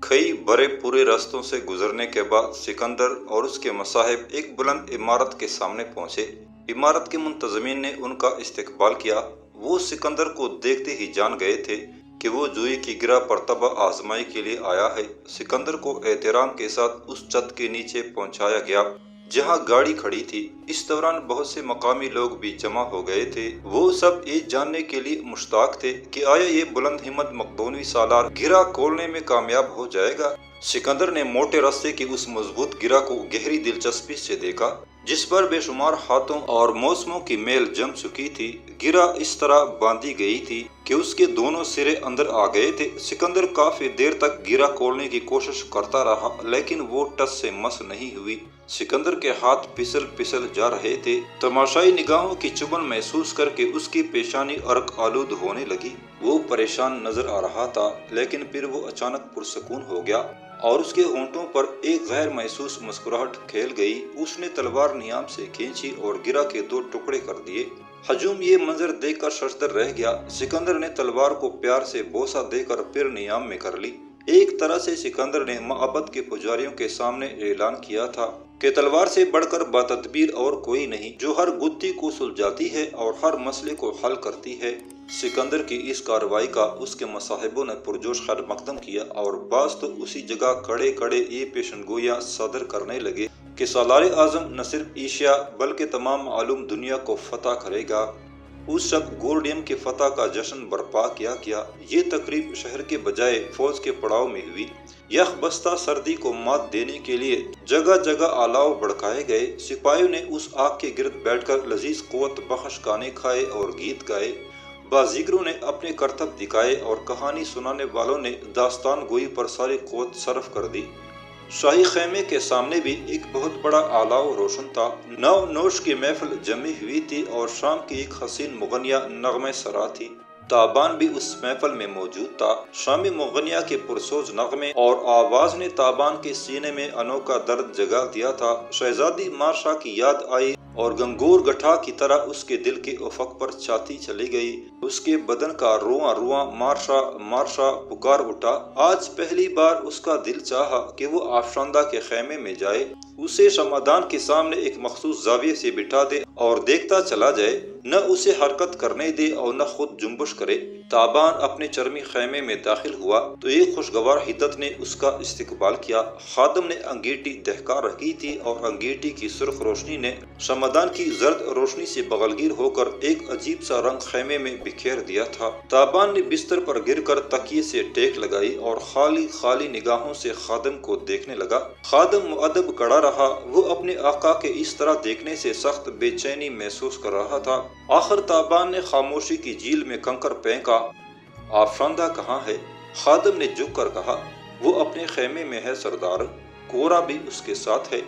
कई बड़े पूरे रास्तों से गुजरने के बाद सिकंदर और उसके मसाहिब एक बुलंद इमारत के सामने पहुंचे। इमारत के मुंतजमीन ने उनका इस्तकबाल किया। वो सिकंदर को देखते ही जान गए थे कि वो जुई की गिरा पर तबाह आजमाई के लिए आया है। सिकंदर को एहतराम के साथ उस छत के नीचे पहुंचाया गया जहां गाड़ी खड़ी थी। इस दौरान बहुत से मकामी लोग भी जमा हो गए थे। वो सब ये जानने के लिए मुश्ताक थे कि आया ये बुलंद हिम्मत मकदूनवी सालार गिरा खोलने में कामयाब हो जाएगा। सिकंदर ने मोटे रास्ते की उस मजबूत गिरा को गहरी दिलचस्पी से देखा जिस पर बेशुमार हाथों और मौसमों की मेल जम चुकी थी। गिरा इस तरह बांधी गई थी कि उसके दोनों सिरे अंदर आ गए थे। सिकंदर काफी देर तक गिरा खोलने की कोशिश करता रहा लेकिन वो टस से मस नहीं हुई। सिकंदर के हाथ फिसल फिसल जा रहे थे। तमाशाई निगाहों की चुभन महसूस करके उसकी पेशानी अर्क आलूद होने लगी। वो परेशान नजर आ रहा था लेकिन फिर वो अचानक पुरसकून हो गया और उसके होंठों पर एक गैर महसूस मुस्कुराहट खेल गई। उसने तलवार नियाम से खींची और गिरा के दो टुकड़े कर दिए। हजूम ये मंजर देखकर शर्मदर रह गया। सिकंदर ने तलवार को प्यार से बोसा देकर फिर नियाम में कर ली। एक तरह से सिकंदर ने मअबद के पुजारियों के सामने ऐलान किया था कि तलवार से बढ़कर बातदबीर और कोई नहीं जो हर गुत्थी को सुलझाती है और हर मसले को हल करती है। सिकंदर की इस कार्रवाई का उसके मसाहिबों ने पुरजोश खैर मकदम किया और बास तो उसी जगह खड़े खड़े ये पेशनगोइयां सदर करने लगे कि सालार आजम न सिर्फ एशिया बल्कि तमाम मालूम दुनिया को फतह करेगा। उस शब गोल्डियम के फतह का जश्न बर्पा किया गया। ये तकरीब शहर के बजाय फौज के पड़ाव में हुई। यख बस्ता सर्दी को मात देने के लिए जगह जगह अलाव भड़काए गए। सिपाहियों ने उस आग के गिर्द बैठकर लजीज कुव्वत बख्श गाने खाए और गीत गाए। बाजीगरों ने अपने करतब दिखाए और कहानी सुनाने वालों ने दास्तान गोई पर सारी कुव्वत सर्फ कर दी। शाही खेमे के सामने भी एक बहुत बड़ा अलाव रोशन था। नव नोश की महफिल जमी हुई थी और शाम की एक हसीन मुगनिया नगमे सरा थी। ताबान भी उस महफिल में मौजूद था। शामी मुगनिया के पुरसोज नगमे और आवाज ने ताबान के सीने में अनोखा दर्द जगा दिया था। शहजादी मार्शा की याद आई और गंगोर गठा की तरह उसके दिल के उफक पर छाती चली गई। उसके बदन का रुआ रुआ मार्शा मार्शा पुकार उठा। आज पहली बार उसका दिल चाहा कि वो आफशांदा के खेमे में जाए, उसे शमादान के सामने एक मखसूस जाविये से बिठा दे और देखता चला जाए, न उसे हरकत करने दे और न खुद जुम्बुश करे। ताबान अपने चरमी खेमे में दाखिल हुआ तो एक खुशगवार हिद्दत ने उसका इस्तकबाल किया। खादम ने अंगीठी दहका रखी थी और अंगीठी की सुर्ख रोशनी ने शमादान की जर्द रोशनी से बगलगीर होकर एक अजीब सा रंग खेमे में बिखेर दिया था। ताबान ने बिस्तर पर गिरकर तकिए से टेक लगाई और खाली खाली निगाहों से खादम को देखने लगा। खादम मुअद्दब खड़ा रहा। वो अपने आका के इस तरह देखने से सख्त बेचैनी महसूस कर रहा था। आखिर ताबान ने खामोशी की झील में कंकर फेंका। आफशांदा कहाँ है? खादम ने झुक कर कहा। वो अपने खेमे में है सरदार, कोरा भी उसके साथ है।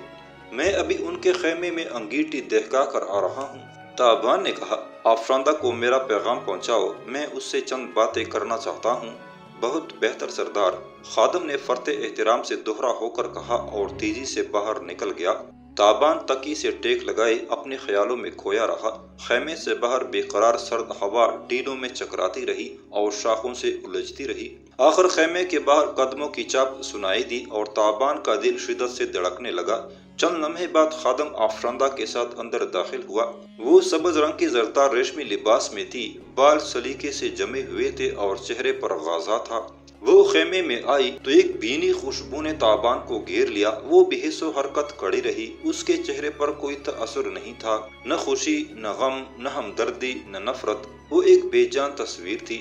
मैं अभी उनके खेमे में अंगीठी दहका कर आ रहा हूँ। ताबान ने कहा, आफशांदा को मेरा पैगाम पहुँचाओ, मैं उससे चंद बातें करना चाहता हूँ। बहुत बेहतर सरदार, खादम ने फरते एहतराम से दोहरा होकर कहा और तेजी से बाहर निकल गया। ताबान तकी से टेक लगाए अपने ख्यालों में खोया रहा। खेमे से बाहर बेकरार सर्द हवा टीलों में चकराती रही और शाखों से उलझती रही। आखिर खेमे के बाहर कदमों की चाप सुनाई दी और ताबान का दिल शिद्दत से धड़कने लगा। चंद लम्हे बाद खादम आफशांदा के साथ अंदर दाखिल हुआ। वो सबज रंग की जरदार रेशमी लिबास में थी। बाल सलीके से जमे हुए थे और चेहरे पर गाजा था। वो खेमे में आई तो एक भीनी खुशबू ने ताबान को घेर लिया। वो बेहिस्सो हरकत खड़ी रही। उसके चेहरे पर कोई तअसुर नहीं था, न खुशी, न गम, न हमदर्दी, न नफरत। वो एक बेजान तस्वीर थी।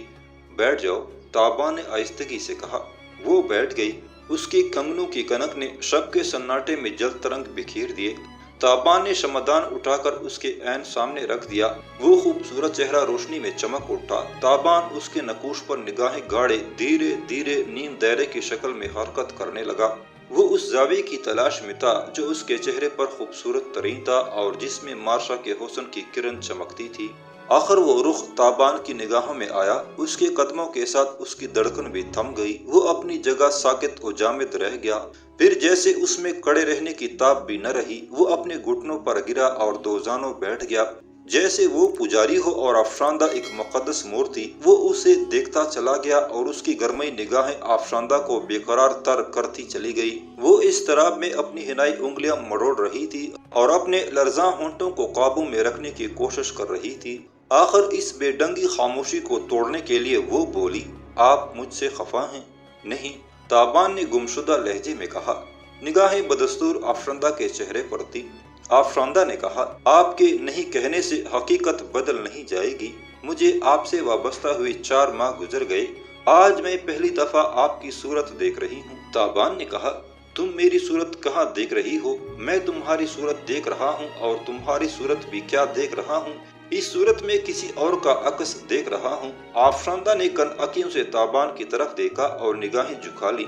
बैठ जाओ, ताबान ने आहिस्तगी से कहा। वो बैठ गई। उसके कंगनों की कनक ने शब के सन्नाटे में जल तरंग बिखेर दिए। ताबान ने शमदान उठाकर उसके ऐन सामने रख दिया। वो खूबसूरत चेहरा रोशनी में चमक उठा। ताबान उसके नकूश पर निगाहें गाड़े धीरे धीरे नीम दायरे की शक्ल में हरकत करने लगा। वो उस जाविये की तलाश में था जो उसके चेहरे पर खूबसूरत तरीन था और जिसमें मार्शा के हुस्न की किरण चमकती थी। आखिर वो रुख ताबान की निगाहों में आया। उसके कदमों के साथ उसकी धड़कन भी थम गई। वो अपनी जगह साकित और जामिद रह गया। फिर जैसे उसमें खड़े रहने की ताब भी न रही, वो अपने घुटनों पर गिरा और दो जानों बैठ गया। جیسے وہ پجاری ہو اور آفشاندہ ایک مقدس مور تھی۔ وہ اسے دیکھتا چلا گیا اور اس کی گرمئی نگاہیں آفشاندہ کو بے قرار تر کرتی چلی گئی۔ وہ اضطراب میں اپنی حنائی انگلیاں مروڑ رہی تھی اور اپنے لرزاں ہونٹوں کو قابو میں رکھنے کی کوشش کر رہی تھی۔ آخر اس بے ڈنگی خاموشی کو توڑنے کے لیے وہ بولی، آپ مجھ سے خفا ہیں؟ نہیں، تابان نے گمشدہ لہجے میں کہا۔ نگاہیں بدستور آفشاندہ کے چہرے پر تھی۔ آفشاندہ نے کہا، آپ کے نہیں کہنے سے حقیقت بدل نہیں جائے گی۔ مجھے آپ سے وابستہ ہوئے 4 ماہ گزر گئے، آج میں پہلی دفعہ آپ کی صورت دیکھ رہی ہوں۔ تابان نے کہا، تم میری صورت کہاں دیکھ رہی ہو؟ میں تمہاری صورت دیکھ رہا ہوں، اور تمہاری صورت بھی کیا دیکھ رہا ہوں، اس صورت میں کسی اور کا عکس دیکھ رہا ہوں۔ آفشاندہ نے کن عکیوں سے تابان کی طرف دیکھا اور نگاہیں جھکا لیں۔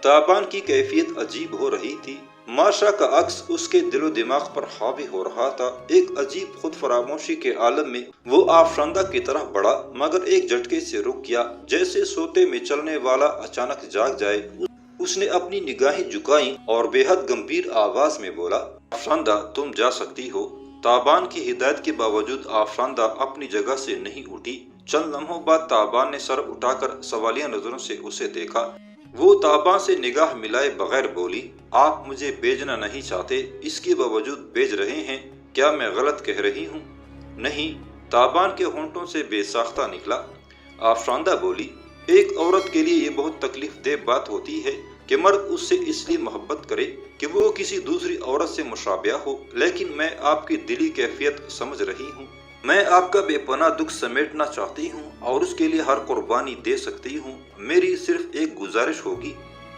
تابان کی کیفیت عجیب ہو رہی تھی۔ مارشا کا عکس اس کے دل و دماغ پر حاوی ہو رہا تھا۔ ایک عجیب خود فراموشی کے عالم میں وہ آفشاندہ کی طرف بڑھا، مگر ایک جھٹکے سے رک گیا، جیسے سوتے میں چلنے والا اچانک جاگ جائے۔ اس نے اپنی نگاہیں جھکائیں اور بے حد گمبھیر آواز میں بولا، آفشاندہ تم جا سکتی ہو۔ تابان کی ہدایت کے باوجود آفشاندہ اپنی جگہ سے نہیں اٹھی۔ چند لمحوں بعد تابان نے سر اٹھا کر سوالیہ نظروں سے اسے دیکھا۔ وہ تابان سے نگاہ ملائے بغیر بولی، آپ مجھے بھیجنا نہیں چاہتے، اس کے باوجود بھیج رہے ہیں، کیا میں غلط کہہ رہی ہوں؟ نہیں، تابان کے ہونٹوں سے بے ساختہ نکلا۔ آفشاندہ بولی، ایک عورت کے لیے یہ بہت تکلیف دہ بات ہوتی ہے کہ مرد اس سے اس لیے محبت کرے کہ وہ کسی دوسری عورت سے مشابہ ہو، لیکن میں آپ کی دلی کیفیت سمجھ رہی ہوں۔ میں آپ کا بے پناہ دکھ سمیٹنا چاہتی ہوں اور اس کے لیے ہر قربانی دے سکتی ہوں۔ میری صرف ایک گزارش ہوگی۔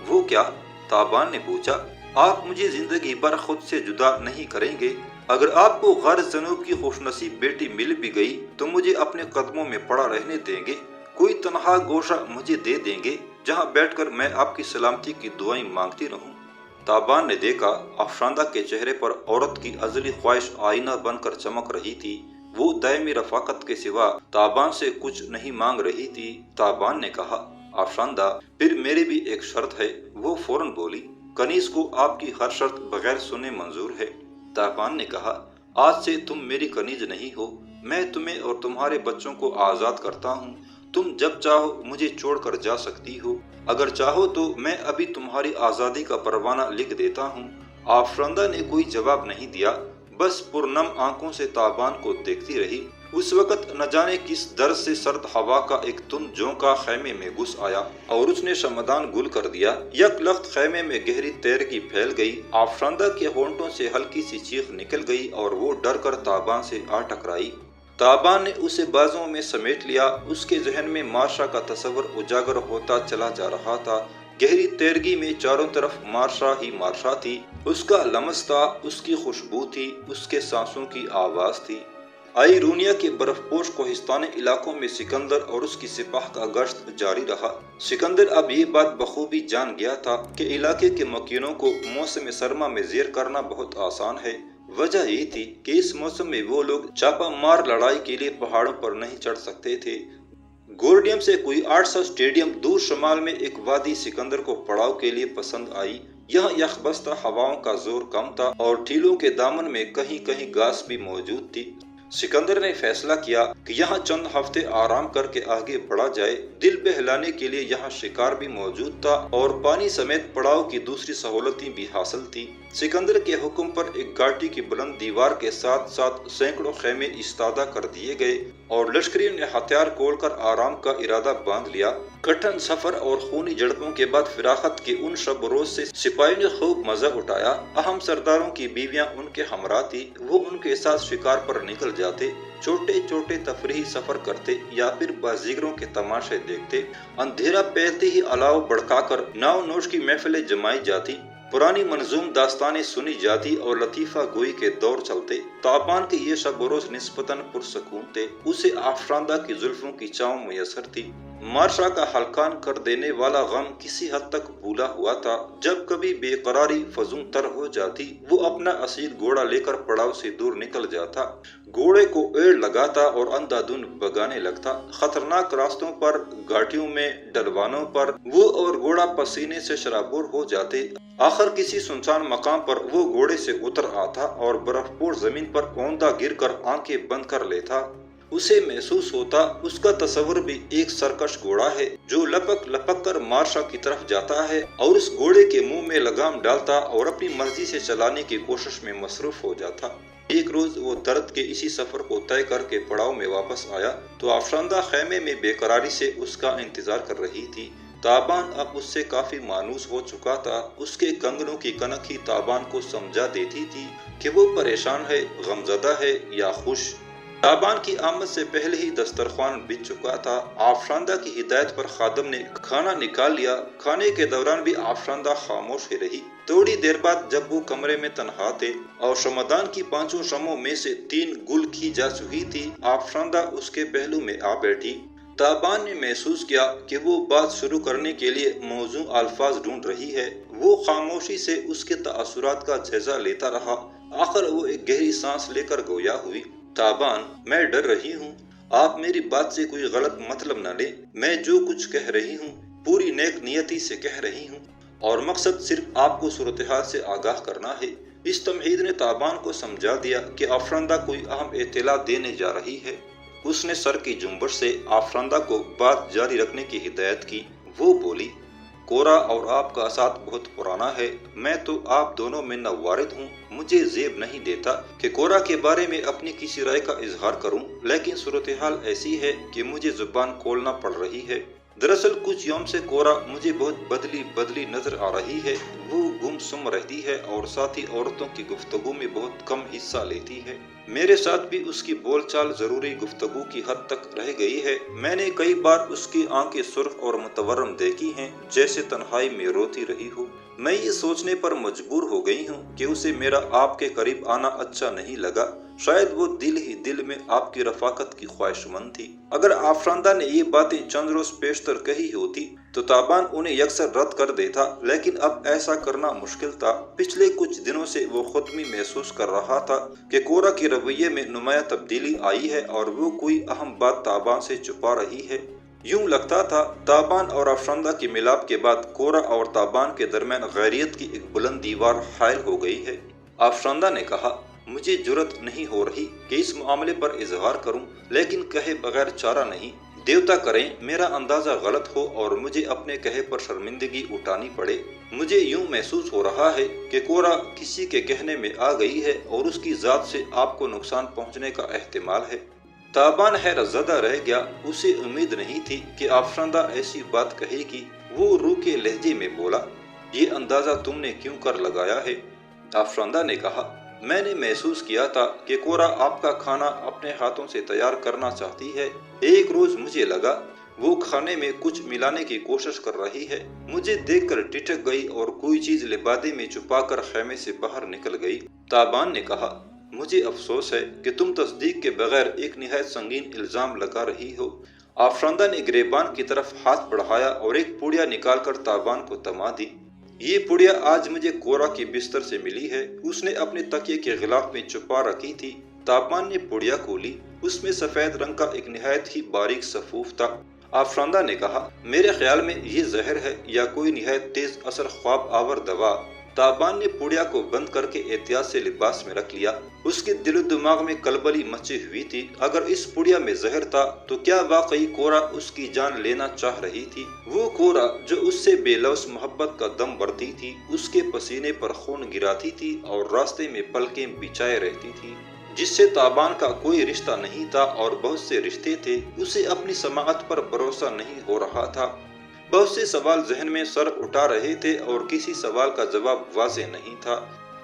وہ کیا؟ تابان نے پوچھا۔ آپ مجھے زندگی بھر خود سے جدا نہیں کریں گے؟ اگر آپ کو غار جنوب کی خوش نصیب بیٹی مل بھی گئی تو مجھے اپنے قدموں میں پڑا رہنے دیں گے؟ کوئی تنہا گوشہ مجھے دے دیں گے جہاں بیٹھ کر میں آپ کی سلامتی کی دعائیں مانگتی رہوں؟ تابان نے دیکھا آفشاندہ کے چہرے پر عورت کی ازلی خواہش آئینہ بن کر چمک رہی تھی۔ وہ دائمی رفاقت کے سوا تابان سے کچھ نہیں مانگ رہی تھی۔ تابان نے کہا، آفشاندہ پھر میری بھی ایک شرط ہے۔ وہ فوراً بولی، کنیز کو آپ کی ہر شرط بغیر سنے منظور ہے۔ تابان نے کہا، آج سے تم میری کنیز نہیں ہو، میں تمہیں اور تمہارے بچوں کو آزاد کرتا ہوں۔ تم جب چاہو مجھے چھوڑ کر جا سکتی ہو، اگر چاہو تو میں ابھی تمہاری آزادی کا پروانہ لکھ دیتا ہوں۔ آفشاندہ نے کوئی جواب نہیں دیا، بس پرنم آنکھوں سے تابان کو دیکھتی رہی۔ اس وقت نہ جانے کس درد سے سرد ہوا کا ایک تند جھونکا خیمے میں گھس آیا اور اس نے شمعدان گل کر دیا۔ یک لخت خیمے میں گہری تیرگی پھیل گئی۔ آفشاندہ کے ہونٹوں سے ہلکی سی چیخ نکل گئی اور وہ ڈر کر تابان سے آ ٹکرائی۔ تابان نے اسے بازوؤں میں سمیٹ لیا۔ اس کے ذہن میں مارشا کا تصور اجاگر ہوتا چلا جا رہا تھا۔ گہری تیرگی میں چاروں طرف مارشا ہی مارشا تھی۔ اس کا لمس تھا، اس کی خوشبو تھی، اس کے سانسوں کی آواز تھی۔ آئیرونیا کے برف پوش کوہستانی علاقوں میں سکندر اور اس کی سپاہ کا گشت جاری رہا۔ سکندر اب یہ بات بخوبی جان گیا تھا کہ علاقے کے مکینوں کو موسم سرما میں زیر کرنا بہت آسان ہے۔ وجہ یہ تھی کہ اس موسم میں وہ لوگ چھاپا مار لڑائی کے لیے پہاڑوں پر نہیں چڑھ سکتے تھے۔ گورڈیم سے کوئی 800 اسٹیڈیم دور شمال میں ایک وادی سکندر کو پڑاؤ کے لیے پسند آئی۔ یہاں یخبستہ ہواؤں کا زور کم تھا اور ٹیلوں کے دامن میں کہیں کہیں گھاس بھی موجود تھی۔ سکندر نے فیصلہ کیا کہ یہاں چند ہفتے آرام کر کے آگے بڑھا جائے۔ دل بہلانے کے لیے یہاں شکار بھی موجود تھا اور پانی سمیت پڑاؤ کی دوسری سہولتیں بھی حاصل تھی۔ سکندر کے حکم پر ایک گھاٹی کی بلند دیوار کے ساتھ ساتھ سینکڑوں خیمے استادہ کر دیے گئے اور لشکریوں نے ہتھیار کھول کر آرام کا ارادہ باندھ لیا۔ کٹھن سفر اور خونی جھڑپوں کے بعد فراخت کے ان شب و روز سے سپاہیوں نے خوب مزہ اٹھایا۔ اہم سرداروں کی بیویاں ان کے ہمراہ تھی۔ وہ ان کے ساتھ شکار پر نکل جاتے، چھوٹے چھوٹے تفریحی سفر کرتے یا پھر بازیگروں کے تماشے دیکھتے۔ اندھیرا پہلتے ہی الاؤ بھڑکا کر ناؤ نوش کی محفلیں جمائی جاتی، پرانی منظوم داستانیں سنی جاتی اور لطیفہ گوئی کے دور چلتے۔ تابان کے یہ شب و روز نسبتاً پرسکون تھے۔ اسے آفشاندہ کی زلفوں کی چھاؤں میسر تھی۔ مارشا کا ہلکان کر دینے والا غم کسی حد تک بھولا ہوا تھا۔ جب کبھی بے قراری فزوں تر ہو جاتی، وہ اپنا اسیر گھوڑا لے کر پڑاؤ سے دور نکل جاتا، گھوڑے کو ایڑ لگاتا اور اندھا دھند بگانے لگتا۔ خطرناک راستوں پر، گھاٹیوں میں، ڈلوانوں پر وہ اور گھوڑا پسینے سے شرابور ہو جاتے۔ آخر کسی سنسان مقام پر وہ گھوڑے سے اتر آتا اور برف پور زمین پر اوندا گر کر آنکھیں بند کر لیتا۔ اسے محسوس ہوتا اس کا تصور بھی ایک سرکش گھوڑا ہے جو لپک لپک کر مارشا کی طرف جاتا ہے، اور اس گھوڑے کے منہ میں لگام ڈالتا اور اپنی مرضی سے چلانے کی کوشش میں مصروف ہو جاتا۔ ایک روز وہ درد کے اسی سفر کو طے کر کے پڑاؤ میں واپس آیا تو آفشاندہ خیمے میں بے قراری سے اس کا انتظار کر رہی تھی۔ تابان اب اس سے کافی مانوس ہو چکا تھا۔ اس کے کنگنوں کی کنک ہی تابان کو سمجھا دیتی تھی کہ وہ پریشان ہے، غمزدہ ہے یا خوش۔ تابان کی آمد سے پہلے ہی دسترخوان بچھ چکا تھا۔ آفشاندہ کی ہدایت پر خادم نے کھانا نکال لیا۔ کھانے کے دوران بھی آفشاندہ خاموش ہی رہی۔ تھوڑی دیر بعد جب وہ کمرے میں تنہا تھے اور شمعدان کی 5 شمعوں میں سے 3 گل کی جا چکی تھی، آفشاندہ اس کے پہلو میں آ بیٹھی۔ تابان نے محسوس کیا کہ وہ بات شروع کرنے کے لیے موزوں الفاظ ڈھونڈ رہی ہے۔ وہ خاموشی سے اس کے تاثرات کا جائزہ لیتا رہا۔ آخر وہ ایک گہری سانس لے کر گویا ہوئی۔ تابان، میں ڈر رہی ہوں، آپ میری بات سے کوئی غلط مطلب نہ لیں۔ میں جو کچھ کہہ رہی ہوں پوری نیک نیتی سے کہہ رہی ہوں، اور مقصد صرف آپ کو صورتحال سے آگاہ کرنا ہے۔ اس تمہید نے تابان کو سمجھا دیا کہ آفشاندہ کوئی اہم اطلاع دینے جا رہی ہے۔ اس نے سر کی جنبش سے آفشاندہ کو بات جاری رکھنے کی ہدایت کی۔ وہ بولی، کورا اور آپ کا ساتھ بہت پرانا ہے۔ میں تو آپ دونوں میں نہ وارد ہوں۔ مجھے زیب نہیں دیتا کہ کورا کے بارے میں اپنی کسی رائے کا اظہار کروں، لیکن صورتحال ایسی ہے کہ مجھے زبان کھولنا پڑ رہی ہے۔ دراصل کچھ یوم سے کورا مجھے بہت بدلی نظر آ رہی ہے۔ وہ گم سم رہتی ہے اور ساتھی عورتوں کی گفتگو میں بہت کم حصہ لیتی ہے۔ میرے ساتھ بھی اس کی بول چال ضروری گفتگو کی حد تک رہ گئی ہے۔ میں نے کئی بار اس کی آنکھیں سرخ اور متورم دیکھی ہیں، جیسے تنہائی میں روتی رہی ہو۔ میں یہ سوچنے پر مجبور ہو گئی ہوں کہ اسے میرا آپ کے قریب آنا اچھا نہیں لگا۔ شاید وہ دل ہی دل میں آپ کی رفاقت کی خواہش مند تھی۔ اگر آفشاندہ نے یہ باتیں چند روز پیشتر کہی ہوتی تو تابان انہیں یکسر رد کر دیتا، لیکن اب ایسا کرنا مشکل تھا۔ پچھلے کچھ دنوں سے وہ خود بھی محسوس کر رہا تھا کہ کورا کے رویے میں نمایاں تبدیلی آئی ہے اور وہ کوئی اہم بات تابان سے چھپا رہی ہے۔ یوں لگتا تھا تابان اور آفشاندہ کے ملاپ کے بعد کورا اور تابان کے درمیان غیریت کی ایک بلند دیوار حائل ہو گئی ہے۔ آفشاندہ نے کہا، مجھے جرأت نہیں ہو رہی کہ اس معاملے پر اظہار کروں، لیکن کہے بغیر چارہ نہیں۔ دیوتا کریں میرا اندازہ غلط ہو اور مجھے اپنے کہے پر شرمندگی اٹھانی پڑے۔ مجھے یوں محسوس ہو رہا ہے کہ کورا کسی کے کہنے میں آ گئی ہے اور اس کی ذات سے آپ کو نقصان پہنچنے کا احتمال ہے۔ تابان حیرت زدہ رہ گیا۔ اسے امید نہیں تھی کہ آفشاندہ ایسی بات کہے گی۔ وہ روکھے لہجے میں بولا، یہ اندازہ تم نے کیوں کر لگایا ہے؟ آفشاندہ نے کہا، میں نے محسوس کیا تھا کہ کورا آپ کا کھانا اپنے ہاتھوں سے تیار کرنا چاہتی ہے۔ ایک روز مجھے لگا وہ کھانے میں کچھ ملانے کی کوشش کر رہی ہے۔ مجھے دیکھ کر ٹھٹک گئی اور کوئی چیز لبادے میں چھپا کر خیمے سے باہر نکل گئی۔ تابان نے کہا، مجھے افسوس ہے کہ تم تصدیق کے بغیر ایک نہایت سنگین الزام لگا رہی ہو۔ آفشاندہ نے گریبان کی طرف ہاتھ بڑھایا اور ایک پوڑیا نکال کر تابان کو تما دی۔ یہ پوڑیا آج مجھے کورا کے بستر سے ملی ہے۔ اس نے اپنے تکیے کے غلاف میں چھپا رکھی تھی۔ تابان نے پوڑیا کو لی۔ اس میں سفید رنگ کا ایک نہایت ہی باریک سفوف تھا۔ آفشاندہ نے کہا، میرے خیال میں یہ زہر ہے یا کوئی نہایت تیز اثر خواب آور دوا۔ تابان نے پوڑیا کو بند کر کے احتیاط سے لباس میں رکھ لیا۔ اس کے دل و دماغ میں کلبلی مچی ہوئی تھی۔ اگر اس پوڑیا میں زہر تھا تو کیا واقعی کورا اس کی جان لینا چاہ رہی تھی؟ وہ کورا جو اس سے بے لوث محبت کا دم بھرتی تھی، اس کے پسینے پر خون گراتی تھی اور راستے میں پلکیں بچھائے رہتی تھی، جس سے تابان کا کوئی رشتہ نہیں تھا اور بہت سے رشتے تھے۔ اسے اپنی سماعت پر بھروسہ نہیں ہو رہا تھا۔ بہت سے سوال ذہن میں سر اٹھا رہے تھے اور کسی سوال کا جواب واضح نہیں تھا۔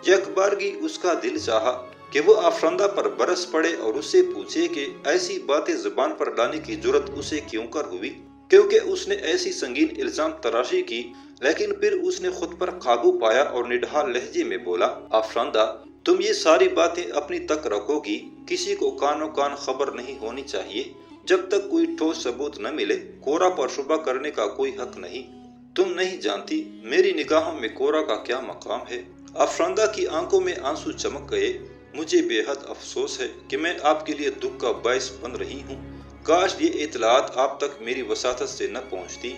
یک بارگی اس کا دل چاہا کہ وہ آفشاندہ پر برس پڑے اور اس سے پوچھے کہ ایسی باتیں زبان پر لانے کی جرأت اسے کیوں کر ہوئی، کیونکہ اس نے ایسی سنگین الزام تراشی کی۔ لیکن پھر اس نے خود پر قابو پایا اور نڈھال لہجے میں بولا، آفشاندہ، تم یہ ساری باتیں اپنی تک رکھو گی، کسی کو کانوں کان خبر نہیں ہونی چاہیے۔ जब तक कोई ठोस सबूत न मिले कोरा पर शुबा करने का कोई हक नहीं। तुम नहीं जानती मेरी निगाहों में कोरा का क्या मकाम है। अफरांदा की आंखों में आंसू चमक गए। मुझे बेहद अफसोस है कि मैं आपके लिए दुख का बायस बन रही हूँ। काश ये इतलात आप तक मेरी वसातत से न पहुँचती।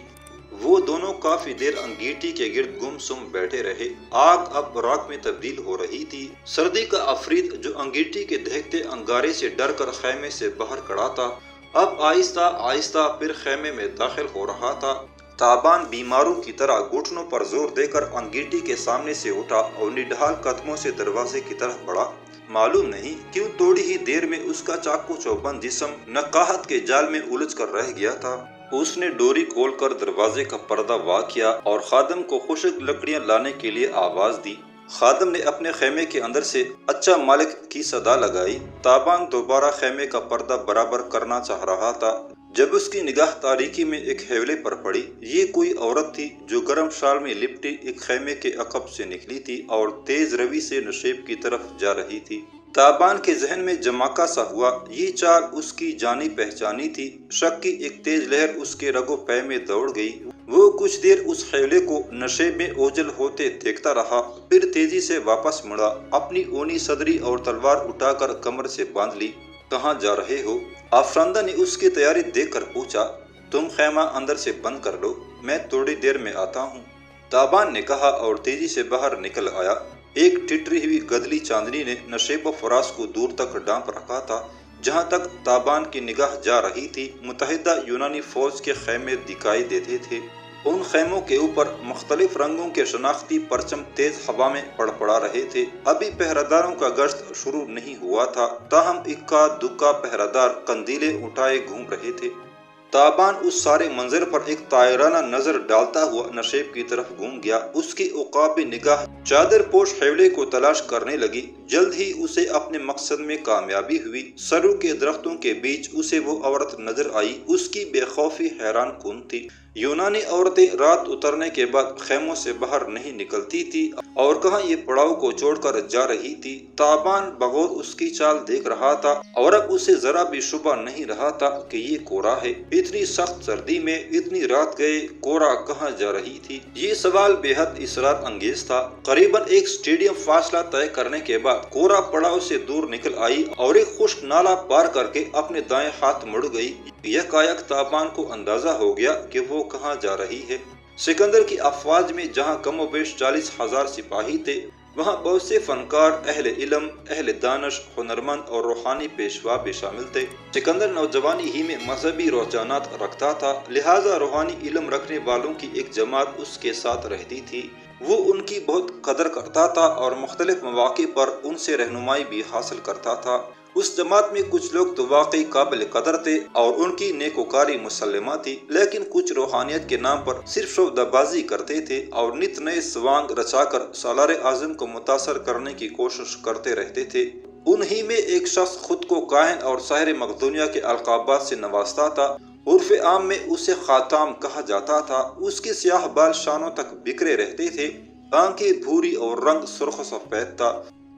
वो दोनों काफी देर अंगीठी के गिर्द गुमसुम बैठे रहे। आग अब राख में तब्दील हो रही थी। सर्दी का अफरीद जो अंगीठी के दहकते अंगारे से डर कर खैमे से बाहर खड़ा था, अब आहिस्ता आहिस्ता फिर खैमे में दाखिल हो रहा था। ताबान बीमारों की तरह घुटनों पर जोर देकर अंगीठी के सामने से उठा और निढाल कदमों से दरवाजे की तरफ बढ़ा। मालूम नहीं क्यों थोड़ी ही देर में उसका चाकू चौबंद जिस्म नकाहत के जाल में उलझ कर रह गया था। उसने डोरी खोलकर दरवाजे का पर्दा वाह किया और खादम को खुशक लकड़ियां लाने के लिए आवाज दी। खादम ने अपने खेमे के अंदर से अच्छा मालिक की सदा लगाई। ताबान दोबारा खेमे का पर्दा बराबर करना चाह रहा था जब उसकी निगाह तारीकी में एक हेवले पर पड़ी। ये कोई औरत थी जो गर्म शाल में लिपटी एक खेमे के अकब से निकली थी और तेज रवि से नशेब की तरफ जा रही थी। ताबान के जहन में जमाका सा हुआ। ये चाल उसकी जानी पहचानी थी। शक की एक तेज लहर उसके रगो पै में दौड़ गई। वो कुछ देर उस खेवले को नशे में ओझल होते देखता रहा, फिर तेजी से वापस मुड़ा। अपनी ऊनी सदरी और तलवार उठाकर कमर से बांध ली। कहाँ जा रहे हो? अफरांदा ने उसकी तैयारी देखकर पूछा। तुम खेमा अंदर से बंद कर लो, मैं थोड़ी देर में आता हूँ, ताबान ने कहा और तेजी से बाहर निकल आया। एक टिटरी हुई गदली चांदनी ने नशेब फराज को दूर तक डांप रखा था। जहाँ तक ताबान की निगाह जा रही थी मुतहिदा यूनानी फौज के खेमे दिखाई देते थे। उन खेमों के ऊपर मुख्तलिफ रंगों के शनाख्ती परचम तेज हवा में पड़पड़ा रहे थे। अभी पहरेदारों का गश्त शुरू नहीं हुआ था, ताहम इक्का दुक्का पहरेदार कंदीले उठाए घूम रहे थे। ताबान उस सारे मंजर पर एक तायराना नजर डालता हुआ नशेब की तरफ घूम गया। उसकी उकाबी निगाह चादर पोश हेवले को तलाश करने लगी। जल्द ही उसे अपने मकसद में कामयाबी हुई। सरू के दरख्तों के बीच उसे वो औरत नजर आई। उसकी बेखौफी हैरान कुन थी। यूनानी औरतें रात उतरने के बाद खेमों से बाहर नहीं निकलती थी और कहाँ ये पड़ाव को छोड़कर जा रही थी। ताबान बगौर उसकी चाल देख रहा था और अब उसे जरा भी शुबा नहीं रहा था कि ये कोरा है। इतनी सख्त सर्दी में इतनी रात गए कोरा कहाँ जा रही थी? ये सवाल बेहद इसरार अंगेज था। करीबन एक स्टेडियम फासला तय करने के बाद कोरा पड़ाव से दूर निकल आई और एक खुश्क नाला पार करके अपने दाएं हाथ मुड़ गई। यकायक ताबान को अंदाजा हो गया कि वो कहाँ जा रही है। सिकंदर की अफवाज में जहाँ कमोबेश 40,000 सिपाही थे, वहाँ बहुत से फनकार, अहले इल्म, अहले दानश, हुनरमंद और रूहानी पेशवा भी शामिल थे। सिकंदर नौजवानी ही में मजहबी रुझानात रखता था, लिहाजा रूहानी इल्म रखने वालों की एक जमात उसके साथ रहती थी। वो उनकी बहुत कदर करता था और मुख्तलिफ मौके पर उनसे रहनुमाई भी हासिल करता था। उस जमात में कुछ लोग तो वाकई काबिल कदर थे और उनकी नेकोकारी मुसल्लमा थी, लेकिन कुछ रूहानियत के नाम पर सिर्फ शोबदाबाजी करते थे और नित नए स्वांग रचाकर सालार आजम को मुतासर करने की कोशिश करते रहते थे। उन्हीं में एक शख्स खुद को काहिन और साहिर मखदूनिया के अलकाबात से नवाजता था। उर्फ आम में उसे खाताम कहा जाता था। उसके स्याह बाल शानों तक बिखरे रहते थे, आंखें भूरी और रंग सुर्ख सफेद था।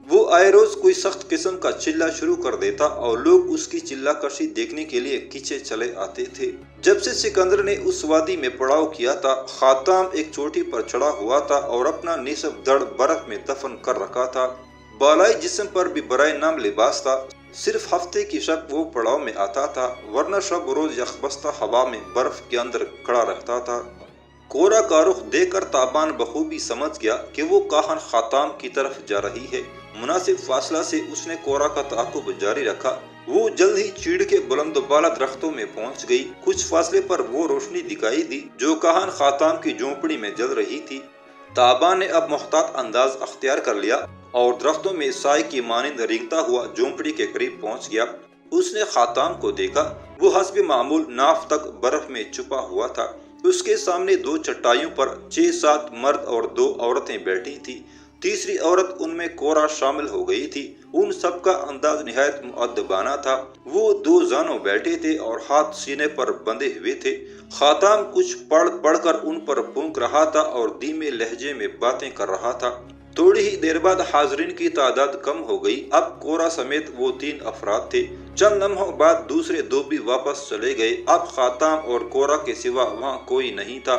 वो आए रोज कोई सख्त किस्म का चिल्ला शुरू कर देता और लोग उसकी चिल्ला कशी देखने के लिए खींचे चले आते थे। जब से सिकंदर ने उस वादी में पड़ाव किया था, खाताम एक चोटी पर चढ़ा हुआ था और अपना निसब धड़ बर्फ में दफन कर रखा था। बालाई जिस्म पर भी बराए नाम लिबास था। सिर्फ हफ्ते की शब वो पड़ाव में आता था, वरना शब रोज यखबस्ता हवा में बर्फ के अंदर खड़ा रहता था। कोरा का रुख देखकर ताबान बखूबी समझ गया कि वो काहन खाताम की तरफ जा रही है। मुनासिब फासला से उसने कोरा का ताकुब जारी रखा। वो जल्द ही चीड़ के बुलंद बाला दरख्तों में पहुंच गई। कुछ फासले पर वो रोशनी दिखाई दी जो काहन खाताम की झोंपड़ी में जल रही थी। ताबान ने अब मुख्तात अंदाज अख्तियार कर लिया और दरख्तों में साय की मानिंद रेंगता हुआ झोंपड़ी के करीब पहुंच गया। उसने खाताम को देखा। वो हस्ब मामूल नाफ तक बर्फ में छुपा हुआ था। उसके सामने दो चटाइयों पर 6-7 मर्द और 2 औरतें बैठी थी। तीसरी औरत उनमें कोरा शामिल हो गई थी। उन सब का अंदाज निहायत मुअद्दबाना था। वो 2 जानों बैठे थे और हाथ सीने पर बंधे हुए थे। खाताम कुछ पढ़ कर उन पर फूंक रहा था और धीमे लहजे में बातें कर रहा था। थोड़ी ही देर बाद हाजरीन की तादाद कम हो गई। अब कोरा समेत वो 3 अफराद थे चंद लम्हों बाद दूसरे दो भी वापस चले गए। अब खाताम और कोरा के सिवा वहाँ कोई नहीं था।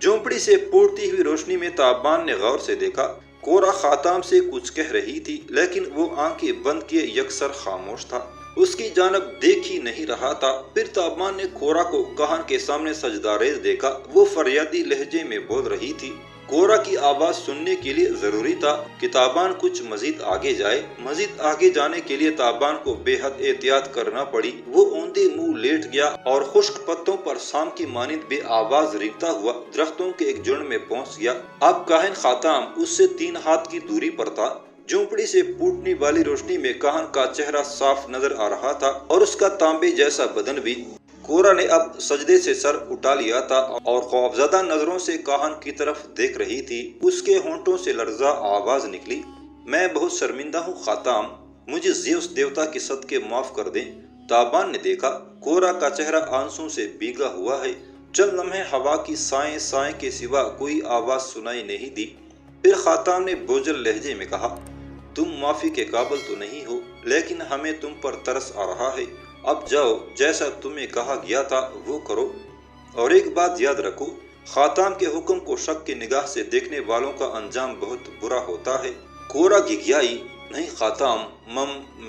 झोंपड़ी से फूटती हुई रोशनी में ताबान ने गौर से देखा। कोरा खाताम से कुछ कह रही थी, लेकिन वो आंखें बंद किए यकसर खामोश था, उसकी जानब देख ही नहीं रहा था। फिर ताबान ने कोरा को काहन के सामने सजदारेज देखा। वो फरियादी लहजे में बोल रही थी। कोरा की आवाज सुनने के लिए जरूरी था कि ताबान कुछ मजीद आगे जाए। मजीद आगे जाने के लिए ताबान को बेहद एहतियात करना पड़ी। वो औंधे मुंह लेट गया और खुश्क पत्तों पर शाम की मानिंद बे आवाज रेंगता हुआ दरख्तों के एक झुंड में पहुंच गया। अब काहिन खाताम उससे 3 हाथ की दूरी पर था। झोंपड़ी से फूटने वाली रोशनी में काहन का चेहरा साफ नजर आ रहा था और उसका तांबे जैसा बदन भी। कोरा ने अब सजदे से सर उठा लिया था और खौफजदा नजरों से काहन की तरफ देख रही थी। उसके होंठों से लर्जा आवाज निकली, मैं बहुत शर्मिंदा हूँ खाताम, मुझे ज़ेउस देवता के सदके माफ कर दें। ताबान ने देखा कोरा का चेहरा आंसू से भीगा हुआ है। चंद लम्हे हवा की साएं साएं के सिवा कोई आवाज सुनाई नहीं दी। फिर खाताम ने बोझल लहजे में कहा, तुम माफी के काबिल तो नहीं हो, लेकिन हमें तुम पर तरस आ रहा है। अब जाओ, जैसा तुम्हें कहा गया था वो करो। और एक बात याद रखो, खाताम के हुक्म को शक की निगाह से देखने वालों का अंजाम बहुत बुरा होता है। कोरा घिघियाई, नहीं खाताम,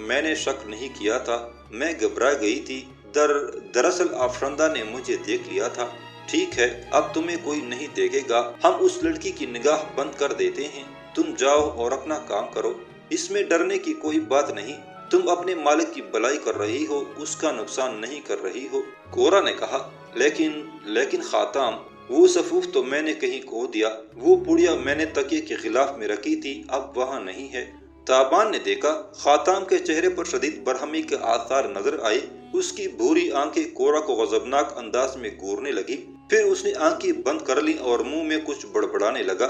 मैंने शक नहीं किया था, मैं घबरा गई थी। दरअसल आफरंदा ने मुझे देख लिया था। ठीक है, अब तुम्हें कोई नहीं देखेगा, हम उस लड़की की निगाह बंद कर देते हैं। तुम जाओ और अपना काम करो, इसमें डरने की कोई बात नहीं। तुम अपने मालिक की भलाई कर रही हो, उसका नुकसान नहीं कर रही हो। कोरा ने कहा, लेकिन खाताम, वो सफूफ तो मैंने कहीं खो दिया। वो पुड़िया मैंने तकिए के खिलाफ में रखी थी, अब वहाँ नहीं है। ताबान ने देखा खाताम के चेहरे पर शदीद बरहमी के आसार नजर आए। उसकी भूरी आंखें कोरा को गजबनाक अंदाज में घूरने लगी। फिर उसने आंखें बंद कर ली और मुंह में कुछ बड़बड़ाने लगा।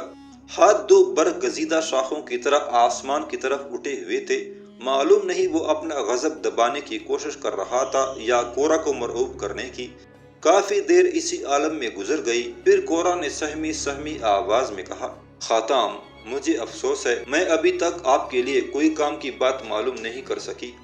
हाथ 2 बरगजीदा शाखों की तरह आसमान की तरफ उठे हुए थे। मालूम नहीं वो अपना गजब दबाने की कोशिश कर रहा था या कोरा को मरऊब करने की। काफी देर इसी आलम में गुजर गई। फिर कोरा ने सहमी आवाज में कहा, खाताम, मुझे अफसोस है, मैं अभी तक आपके लिए कोई काम की बात मालूम नहीं कर सकी।